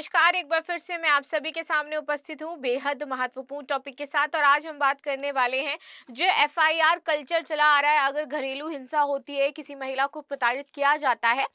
नमस्कार, एक बार फिर से मैं आप सभी के सामने उपस्थित हूँ बेहद महत्वपूर्ण टॉपिक के साथ। और आज हम बात करने वाले हैं जो एफआईआर कल्चर चला आ रहा है। अगर घरेलू हिंसा होती है, किसी महिला को प्रताड़ित किया जाता है,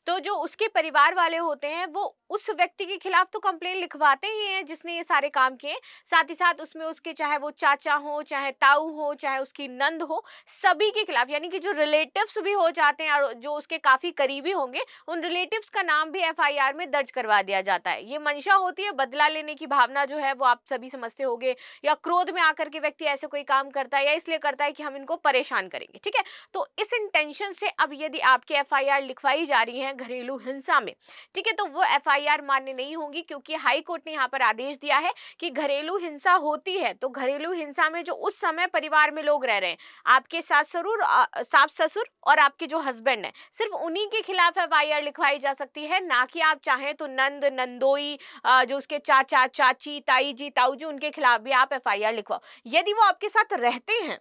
तो जो उसके परिवार वाले होते हैं वो उस व्यक्ति के खिलाफ तो कंप्लेन लिखवाते ही हैं जिसने ये सारे काम किए। साथ ही साथ उसमें उसके चाहे वो चाचा हो, चाहे ताऊ हो, चाहे उसकी नंद हो, सभी के खिलाफ, यानी कि जो रिलेटिव्स भी हो जाते हैं और जो उसके काफी करीबी होंगे, उन रिलेटिव्स का नाम भी एफआईआर में दर्ज करवा दिया जाता है। ये मंशा होती है बदला लेने की भावना, जो है वो आप सभी समझते होंगे, या क्रोध में आकर के व्यक्ति ऐसे कोई काम करता है या इसलिए करता है कि हम इनको परेशान करेंगे। ठीक है, तो इस इंटेंशन से अब यदि आपकी एफआईआर लिखवाई जा रही है घरेलू हिंसा में, ठीक है, तो वो एफआईआर मान्य नहीं होंगी, क्योंकि हाई कोर्ट ने यहाँ पर आदेश दिया है कि घरेलू हिंसा होती है तो घरेलू हिंसा में जो उस समय परिवार में लोग रह रहे हैं, आपके सास ससुर और आपके जो हस्बैंड है, सिर्फ उन्हीं के खिलाफ एफआईआर लिखवाई जा सकती है। ना कि आप चाहें तो नंद नंदोई, जो उसके चाचा चाची, ताई जी ताऊ जी, उनके खिलाफ भी आप एफआईआर लिखवाओ यदि वो आपके साथ रहते हैं।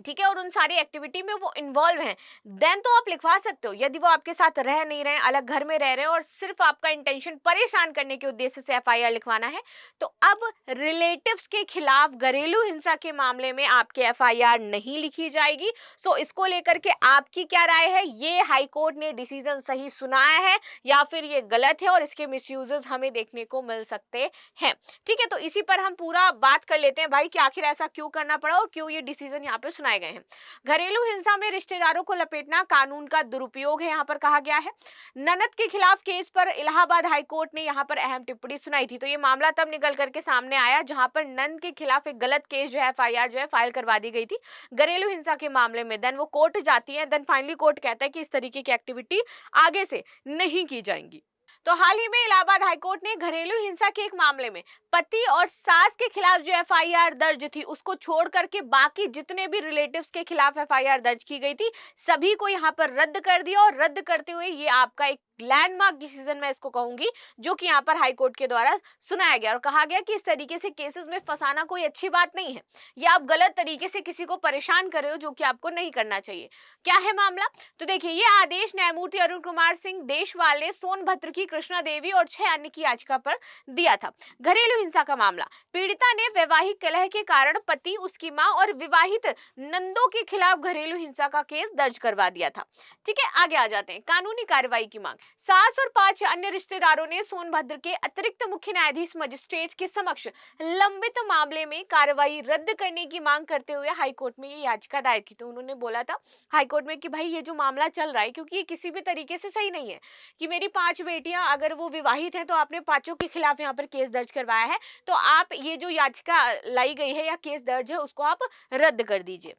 ठीक है, और उन सारी एक्टिविटी में वो इन्वॉल्व हैं, देन तो आप लिखवा सकते हो। यदि वो आपके साथ रह नहीं रहे हैं, अलग घर में रह रहे हैं और सिर्फ आपका इंटेंशन परेशान करने के उद्देश्य से एफआईआर लिखवाना है, तो अब रिलेटिव्स के खिलाफ घरेलू हिंसा के मामले में आपकी एफआईआर नहीं लिखी जाएगी। सो इसको लेकर के आपकी क्या राय है? ये हाई कोर्ट ने डिसीजन सही सुनाया है या फिर ये गलत है और इसके मिसयूजेस हमें देखने को मिल सकते हैं? ठीक है, तो इसी पर हम पूरा बात कर लेते हैं भाई कि आखिर ऐसा क्यों करना पड़ा और क्यों ये डिसीजन यहाँ पे सुनाए गए हैं। घरेलू हिंसा में रिश्तेदारों को लपेटना कानून का दुरुपयोग है, यहाँ पर कहा गया है। ननद के खिलाफ केस पर इलाहाबाद हाई कोर्ट ने यहाँ पर अहम टिप्पणी सुनाई थी। तो ये मामला तब निकल करके सामने आया जहां पर ननद के खिलाफ एक गलत केस जो है एफआईआर जो है फाइल करवा दी गई थी घरेलू हिंसा के मामले में। देन वो कोर्ट जाती है, देन फाइनली कोर्ट कहता है कि इस तरीके की एक्टिविटी आगे से नहीं की जाएंगी। तो हाल ही में इलाहाबाद हाईकोर्ट ने घरेलू हिंसा के एक मामले में पति और सास के खिलाफ जो एफआईआर दर्ज थी उसको छोड़ करके बाकी जितने भी रिलेटिव्स के खिलाफ एफआईआर दर्ज की गई थी सभी को यहां पर रद्द कर दिया। और रद्द करते हुए ये आपका एक लैंडमार्क डिसीजन मैं इसको कहूंगी, जो कि यहाँ पर हाईकोर्ट के द्वारा सुनाया गया और कहा गया कि इस तरीके से केसेस में फंसाना कोई अच्छी बात नहीं है, या आप गलत तरीके से किसी को परेशान कर रहे हो, जो कि आपको नहीं करना चाहिए। क्या है मामला? तो देखिए, ये आदेश न्यायमूर्ति अरुण कुमार सिंह देशवाल ने सोनभद्र की कृष्णा देवी और 6 अन्य की याचिका पर दिया था। घरेलू हिंसा का मामला, पीड़िता ने वैवाहिक कलह के कारण पति, उसकी मां और विवाहित नंदों के खिलाफ घरेलू हिंसा का केस दर्ज करवा दिया था। ठीक है, आगे आ जाते हैं। कानूनी कार्रवाई की मांग, सास और 5 अन्य रिश्तेदारों ने सोनभद्र के अतिरिक्त मुख्य न्यायाधीश मजिस्ट्रेट के समक्ष लंबित मामले में कार्रवाई रद्द करने की मांग करते हुए हाईकोर्ट में ये याचिका दायर की। तो उन्होंने बोला था हाईकोर्ट में कि भाई ये जो मामला चल रहा है, क्योंकि ये किसी भी तरीके से सही नहीं है कि मेरी 5 बेटियां अगर वो विवाहित हैं तो आपने पांचों के खिलाफ यहाँ पर केस दर्ज करवाया है, तो आप ये जो याचिका लाई गई है या केस दर्ज है उसको आप रद्द कर दीजिए।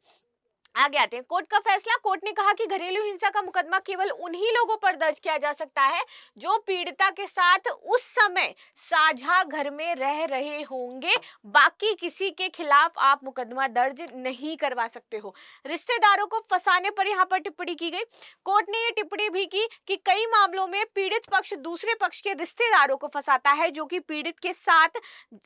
आगे आते हैं। कोर्ट का फैसला, कोर्ट ने कहा कि घरेलू हिंसा का मुकदमा केवल उन्हीं लोगों पर दर्ज किया जा सकता है जो पीड़िता के साथ उस समय साझा घर में रह रहे होंगे, बाकी किसी के खिलाफ आप मुकदमा दर्ज नहीं करवा सकते हो। रिश्तेदारों को फंसाने पर यहाँ पर टिप्पणी की गई। कोर्ट ने ये टिप्पणी भी की कि कई मामलों में पीड़ित पक्ष दूसरे पक्ष के रिश्तेदारों को फंसाता है, जो कि पीड़ित के साथ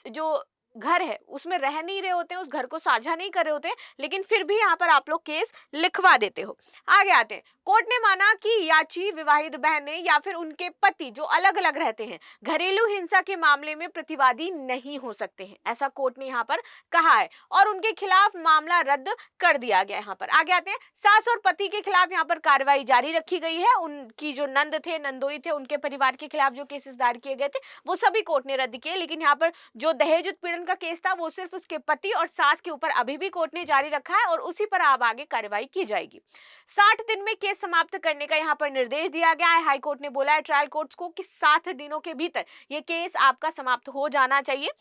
जो घर है उसमें रह नहीं रहे होते हैं, उस घर को साझा नहीं कर रहे होते हैं, लेकिन फिर भी यहाँ पर आप लोग केस लिखवा देते हो। आगे आते हैं। कोर्ट ने माना कि याची, विवाहित बहनें या फिर उनके पति जो अलग अलग रहते हैं, घरेलू हिंसा के मामले में प्रतिवादी नहीं हो सकते हैं, ऐसा कोर्ट ने यहाँ पर कहा है और उनके खिलाफ मामला रद्द कर दिया गया। यहाँ पर आगे आते हैं। सास और पति के खिलाफ यहाँ पर कार्रवाई जारी रखी गई है। उनकी जो नंद थे, नंदोई थे, उनके परिवार के खिलाफ जो केसेस दायर किए गए थे वो सभी कोर्ट ने रद्द किए, लेकिन यहाँ पर जो दहेज उत्पीड़न का केस था वो सिर्फ उसके पति और सास के ऊपर अभी भी कोर्ट ने जारी रखा है और उसी पर अब आगे कार्रवाई की जाएगी। 60 दिन में केस समाप्त करने का यहाँ पर निर्देश दिया गया है। हाई कोर्ट ने बोला है ट्रायल कोर्ट्स को कि 60 दिनों के भीतर ये केस आपका समाप्त हो जाना चाहिए।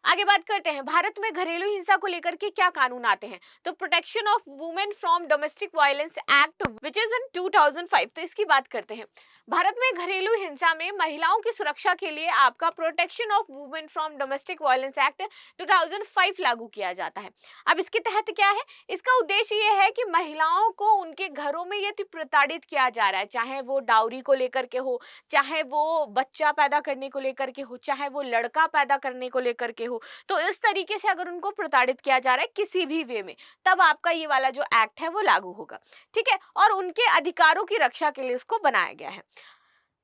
आगे बात करते हैं। भारत में घरेलू हिंसा को लेकर के क्या कानून आते हैं? तो protection of women from domestic violence act which is in 2005, तो इसकी बात करते हैं। भारत में घरेलू हिंसा में महिलाओं की सुरक्षा के लिए आपका protection of women from domestic violence act 2005 लागू किया जाता है। अब इसके तहत क्या है? इसका उद्देश्य यह है कि महिलाओं को उनके घरों में यदि प्रताड़ित किया जा रहा है, चाहे वो डाउरी को लेकर के हो, चाहे वो बच्चा पैदा करने को लेकर के हो, चाहे वो लड़का पैदा करने को लेकर के हो, तो इस तरीके से अगर उनको प्रताड़ित किया जा रहा है किसी भी वे में, तब आपका ये वाला जो एक्ट है वो लागू होगा। ठीक है, और उनके अधिकारों की रक्षा के लिए इसको बनाया गया है।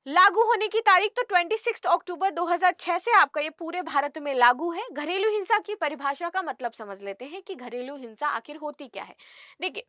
लागू होने की तारीख तो 26 अक्टूबर 2006 से आपका ये पूरे भारत में लागू है। घरेलू हिंसा की परिभाषा का मतलब समझ लेते हैं कि घरेलू हिंसा आखिर होती क्या है। देखिए,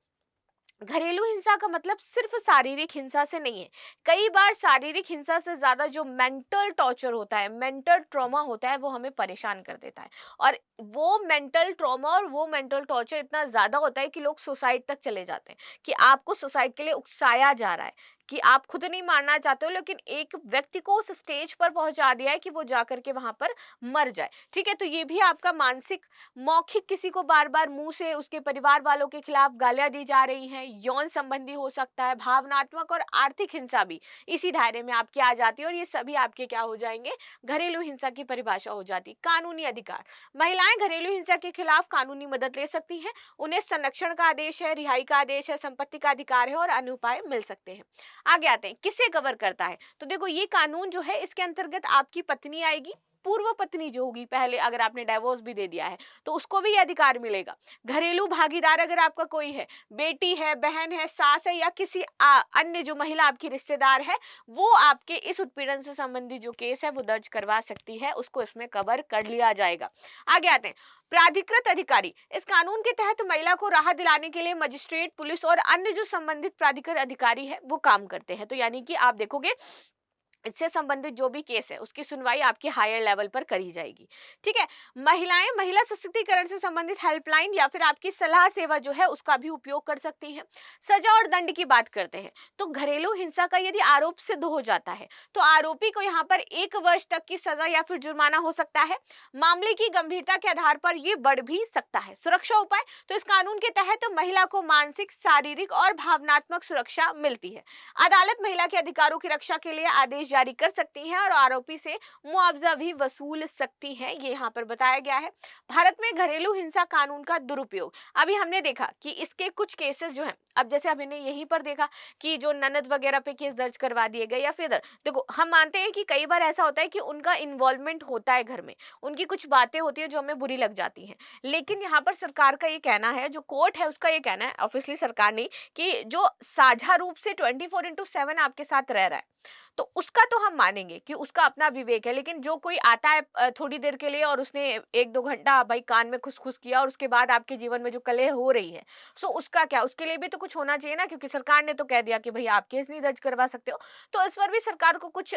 घरेलू हिंसा का मतलब सिर्फ शारीरिक हिंसा से नहीं है। कई बार शारीरिक हिंसा से ज्यादा जो मेंटल टॉर्चर होता है, मेंटल ट्रॉमा होता है, वो हमें परेशान कर देता है। और वो मेंटल ट्रॉमा और वो मेंटल टॉर्चर इतना ज्यादा होता है कि लोग सुसाइड तक चले जाते हैं, कि आपको सुसाइड के लिए उकसाया जा रहा है, कि आप खुद नहीं मारना चाहते हो, लेकिन एक व्यक्ति को उस स्टेज पर पहुंचा दिया है कि वो जाकर के वहां पर मर जाए। ठीक है, तो ये भी आपका मानसिक, मौखिक, किसी को बार बार मुंह से उसके परिवार वालों के खिलाफ गालियां दी जा रही हैं, यौन संबंधी हो सकता है, भावनात्मक और आर्थिक हिंसा भी इसी दायरे में आपकी आ जाती है, और ये सभी आपके क्या हो जाएंगे, घरेलू हिंसा की परिभाषा हो जाती है। कानूनी अधिकार, महिलाएं घरेलू हिंसा के खिलाफ कानूनी मदद ले सकती हैं। उन्हें संरक्षण का आदेश है, रिहाई का आदेश है, संपत्ति का अधिकार है और अन्य उपाय मिल सकते हैं। आगे आते हैं किसे कवर करता है। तो देखो, ये कानून जो है, इसके अंतर्गत आपकी पत्नी आएगी, पूर्व पत्नी जो होगी, पहले अगर आपने डाइवोर्स भी दे दिया है तो उसको भी ये अधिकार मिलेगा। घरेलू भागीदार अगर आपका कोई है, बेटी है, बहन है, सास है, या किसी अन्य जो महिला आपकी रिश्तेदार है, वो आपके इस उत्पीड़न से संबंधित जो केस है वो दर्ज करवा सकती है, उसको इसमें कवर कर लिया जाएगा। आगे आते हैं प्राधिकृत अधिकारी। इस कानून के तहत महिला को राहत दिलाने के लिए मजिस्ट्रेट, पुलिस और अन्य जो संबंधित प्राधिकृत अधिकारी है वो काम करते हैं। तो यानी कि आप देखोगे, इससे संबंधित जो भी केस है उसकी सुनवाई आपकी हायर लेवल पर करी जाएगी। ठीक है, महिलाएं महिला सशक्तिकरण से संबंधित हेल्पलाइन या फिर आपकी सलाह सेवा जो है उसका भी उपयोग कर सकती हैं। सजा और दंड की बात करते हैं तो घरेलू हिंसा का यदि आरोप सिद्ध हो जाता है तो आरोपी को यहाँ पर 1 वर्ष तक की सजा या फिर जुर्माना हो सकता है। मामले की गंभीरता के आधार पर यह बढ़ भी सकता है। सुरक्षा उपाय, तो इस कानून के तहत महिला को मानसिक, शारीरिक और भावनात्मक सुरक्षा मिलती है। अदालत महिला के अधिकारों की रक्षा के लिए आदेश जारी कर सकती है और आरोपी से मुआवजा भी वसूल सकती है, ये यहाँ पर बताया गया है। भारत में घरेलू हिंसा कानून का दुरुपयोग, अभी हमने देखा कि इसके कुछ केसेस जो हैं, अब जैसे हमने यहीं पर देखा कि जो ननद वगैरह पे केस दर्ज करवा दिए गए, या फिर देखो, हम मानते हैं कि कई बार ऐसा होता है कि उनका इन्वॉल्वमेंट होता है घर में, उनकी कुछ बातें होती है जो हमें बुरी लग जाती हैं, लेकिन यहाँ पर सरकार का ये कहना है, जो कोर्ट है उसका ये कहना है, ऑब्वियसली सरकार नहीं, कि जो साझा रूप से 24/7 आपके साथ रह रहा है तो उसका तो हम मानेंगे कि उसका अपना विवेक है। लेकिन जो कोई आता है थोड़ी देर के लिए और उसने 1-2 घंटा भाई कान में खुस खुस किया और उसके बाद आपके जीवन में जो कलह हो रही है, सो उसका क्या, उसके लिए भी तो कुछ होना चाहिए ना, क्योंकि सरकार ने तो कह दिया कि भाई आप केस नहीं दर्ज करवा सकते हो। तो इस पर भी सरकार को कुछ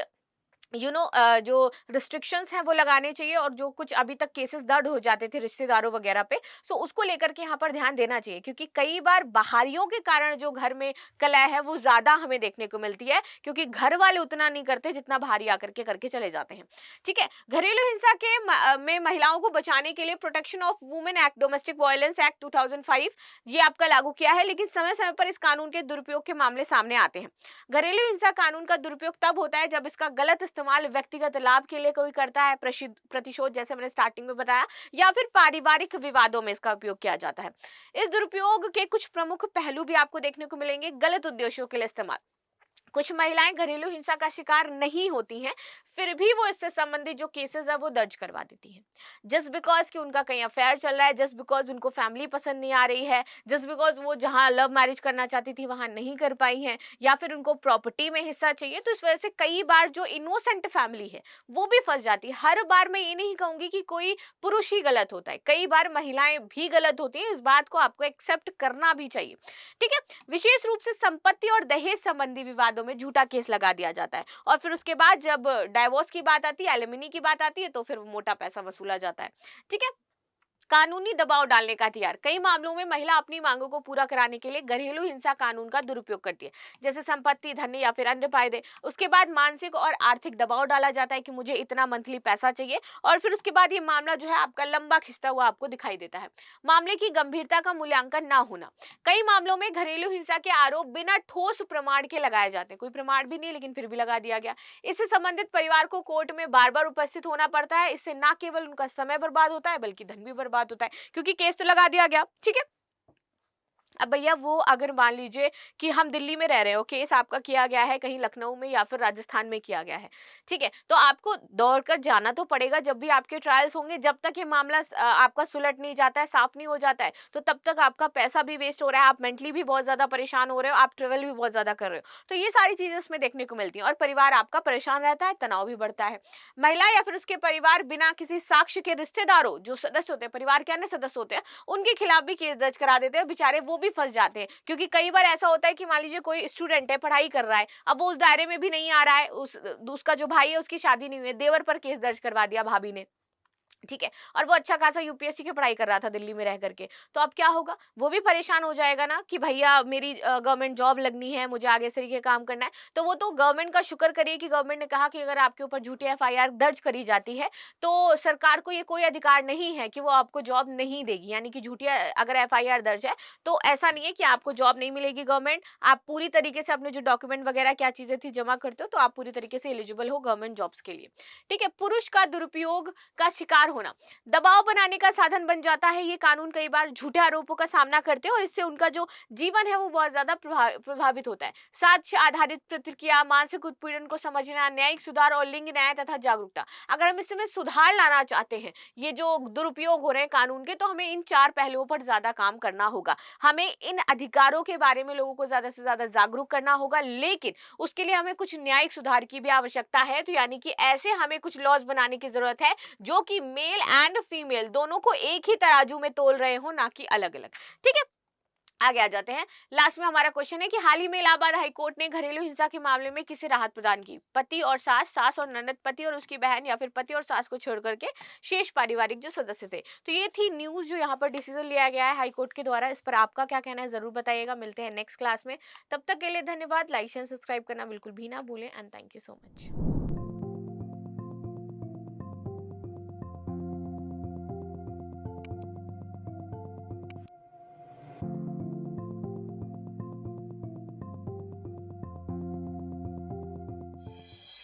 जो रिस्ट्रिक्शंस हैं वो लगाने चाहिए, और जो कुछ अभी तक केसेस दर्ज हो जाते थे रिश्तेदारों वगैरह पे, सो उसको लेकर के यहाँ पर ध्यान देना चाहिए, क्योंकि कई बार बाहरियों के कारण जो घर में कलह है वो ज्यादा हमें देखने को मिलती है, क्योंकि घर वाले उतना नहीं करते जितना बाहरी आकर के करके चले जाते हैं। ठीक है, घरेलू हिंसा के में महिलाओं को बचाने के लिए protection of women act, domestic violence act 2005 ये आपका लागू किया है, लेकिन समय समय पर इस कानून के दुरुपयोग के मामले सामने आते हैं। घरेलू हिंसा कानून का दुरुपयोग तब होता है जब इसका गलत इस्तेमाल व्यक्तिगत लाभ के लिए कोई करता है, प्रतिशोध जैसे मैंने स्टार्टिंग में बताया, या फिर पारिवारिक विवादों में इसका उपयोग किया जाता है। इस दुरुपयोग के कुछ प्रमुख पहलू भी आपको देखने को मिलेंगे। गलत उद्देश्यों के लिए इस्तेमाल, कुछ महिलाएं घरेलू हिंसा का शिकार नहीं होती हैं, फिर भी वो इससे संबंधित जो केसेस है वो दर्ज करवा देती हैं, जस्ट बिकॉज कि उनका कहीं अफेयर चल रहा है, जस्ट बिकॉज उनको फैमिली पसंद नहीं आ रही है, जस्ट बिकॉज वो जहां लव मैरिज करना चाहती थी वहां नहीं कर पाई हैं, या फिर उनको प्रॉपर्टी में हिस्सा चाहिए। तो इस वजह से कई बार जो इनोसेंट फैमिली है वो भी फंस जाती है। हर बार मैं ये नहीं कहूंगी कि कोई पुरुष ही गलत होता है, कई बार महिलाएं भी गलत होती हैं, इस बात को आपको एक्सेप्ट करना भी चाहिए। ठीक है, विशेष रूप से संपत्ति और दहेज संबंधी विवादों में झूठा केस लगा दिया जाता है, और फिर उसके बाद जब डाइवोर्स की बात आती है, एलिमनी की बात आती है, तो फिर मोटा पैसा वसूला जाता है। ठीक है, कानूनी दबाव डालने का हथियार, कई मामलों में महिला अपनी मांगों को पूरा कराने के लिए घरेलू हिंसा कानून का दुरुपयोग करती है, जैसे संपत्ति, धन या फिर अन्य फायदे। उसके बाद मानसिक और आर्थिक दबाव डाला जाता है कि मुझे इतना मंथली पैसा चाहिए, और फिर उसके बाद ये मामला जो है आपका लंबा खिंचता हुआ आपको दिखाई देता है। मामले की गंभीरता का मूल्यांकन ना होना, कई मामलों में घरेलू हिंसा के आरोप बिना ठोस प्रमाण के लगाए जाते हैं, कोई प्रमाण भी नहीं लेकिन फिर भी लगा दिया गया। इससे संबंधित परिवार को कोर्ट में बार बार उपस्थित होना पड़ता है, इससे न केवल उनका समय बर्बाद होता है बल्कि धन भी बर्बाद होता है, क्योंकि केस तो लगा दिया गया। ठीक है, अब भैया वो अगर मान लीजिए कि हम दिल्ली में रह रहे हो, केस आपका किया गया है कहीं लखनऊ में या फिर राजस्थान में किया गया है, ठीक है, तो आपको दौड़कर जाना तो पड़ेगा जब भी आपके ट्रायल्स होंगे, जब तक ये मामला आपका सुलट नहीं जाता है, साफ नहीं हो जाता है, तो तब तक आपका पैसा भी वेस्ट हो रहा है, आप मेंटली भी बहुत ज्यादा परेशान हो रहे हो, आप ट्रेवल भी बहुत ज्यादा कर रहे हो, तो ये सारी चीजें इसमें देखने को मिलती हैं और परिवार आपका परेशान रहता है, तनाव भी बढ़ता है। महिला या फिर उसके परिवार बिना किसी साक्ष्य के रिश्तेदारों जो सदस्य होते हैं, परिवार के अन्य सदस्य होते हैं, उनके खिलाफ भी केस दर्ज करा देते हैं, बेचारे वो भी फंस जाते हैं, क्योंकि कई बार ऐसा होता है कि मान लीजिए कोई स्टूडेंट है, पढ़ाई कर रहा है, अब वो उस दायरे में भी नहीं आ रहा है, उस उसका जो भाई है उसकी शादी नहीं हुई है, देवर पर केस दर्ज करवा दिया भाभी ने, ठीक है, और वो अच्छा खासा यूपीएससी की पढ़ाई कर रहा था दिल्ली में रह करके, तो अब क्या होगा, वो भी परेशान हो जाएगा ना कि भैया मेरी गवर्नमेंट जॉब लगनी है, मुझे आगे इस तरीके काम करना है, तो वो तो गवर्नमेंट का शुक्र करिए कि गवर्नमेंट ने कहा कि अगर आपके ऊपर झूठी एफआईआर दर्ज करी जाती है तो सरकार को ये कोई अधिकार नहीं है कि वो आपको जॉब नहीं देगी, यानी कि झूठी अगर एफआईआर दर्ज है तो ऐसा नहीं है कि आपको जॉब नहीं मिलेगी, गवर्नमेंट आप पूरी तरीके से अपने जो डॉक्यूमेंट वगैरह क्या चीजें थी जमा करते हो तो आप पूरी तरीके से एलिजिबल हो गवर्नमेंट जॉब्स के लिए, ठीक है। पुरुष का दुरुपयोग का शिकार होना दबाव बनाने का साधन बन जाता है, ये कानून कई बार झूठे आरोपों का सामना करते हैं और इससे उनका जो जीवन है वो बहुत ज्यादा प्रभावित होता है। साक्ष्य आधारित प्रतिक्रिया, मानसिक उत्पीड़न को समझना, न्यायिक सुधार और लिंग न्याय तथा जागरूकता, अगर हम इसमें सुधार लाना चाहते हैं ये जो दुरुपयोग हो रहे हैं कानून के, तो हमें इन 4 पहलुओं पर ज्यादा काम करना होगा। हमें इन अधिकारों के बारे में लोगों को ज्यादा से ज्यादा जागरूक करना होगा, लेकिन उसके लिए हमें कुछ न्यायिक सुधार की भी आवश्यकता है, तो यानी कि ऐसे हमें कुछ लॉज बनाने की जरूरत है जो कि मेल एंड फीमेल दोनों को एक ही तराजू में तोल रहे हो, ना कि अलग अलग, ठीक है। आगे आ जाते हैं। लास्ट में हमारा क्वेश्चन है कि हाल ही में इलाहाबाद हाई कोर्ट ने घरेलू हिंसा के मामले में किसे राहत प्रदान की? पति और सास, सास और ननद, पति और उसकी बहन, या फिर पति और सास को छोड़ करके शेष पारिवारिक जो सदस्य थे। तो ये थी न्यूज जो यहाँ पर डिसीजन लिया गया है हाई कोर्ट के द्वारा। इस पर आपका क्या कहना है जरूर बताइएगा। मिलते हैं नेक्स्ट क्लास में, तब तक के लिए धन्यवाद। लाइक शेयर सब्सक्राइब करना बिल्कुल भी ना भूलें and thank you so much.